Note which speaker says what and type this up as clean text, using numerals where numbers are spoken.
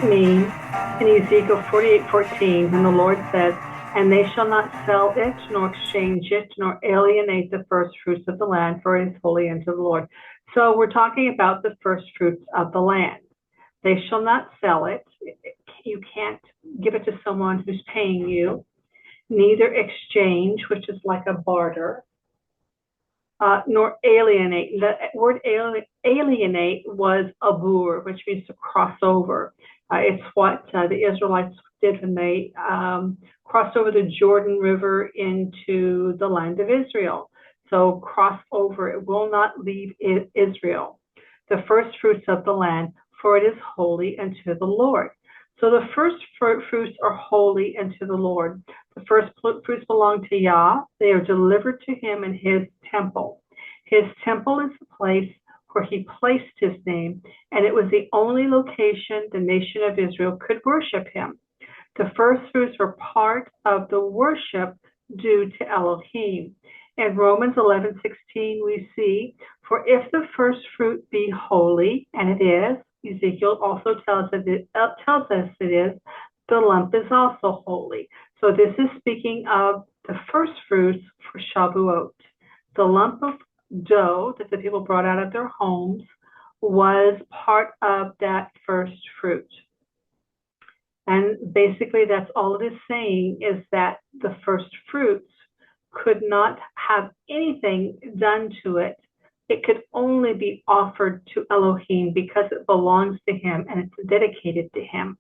Speaker 1: mean in Ezekiel 48:14, when the Lord says, "And they shall not sell it, nor exchange it, nor alienate the first fruits of the land, for it is holy unto the Lord." So we're talking about the first fruits of the land. They shall not sell it. You can't give it to someone who's paying you. Neither exchange, which is like a barter, nor alienate. The word alienate was abur, which means to cross over. It's what the Israelites did when they crossed over the Jordan River into the land of Israel. So cross over, it will not leave Israel. The first fruits of the land, for it is holy unto the Lord. So the first fruits are holy unto the Lord. The first fruits belong to Yah. They are delivered to him in his temple. His temple is the place where he placed his name, and it was the only location the nation of Israel could worship him. The first fruits were part of the worship due to Elohim. In Romans 11:16, we see, "For if the first fruit be holy," and it is, Ezekiel also tells us it is, "the lump is also holy." So this is speaking of the first fruits for Shavuot. The lump of dough that the people brought out of their homes was part of that first fruit. And basically that's all it is saying, is that the first fruits could not have anything done to it. It could only be offered to Elohim because it belongs to him and it's dedicated to him.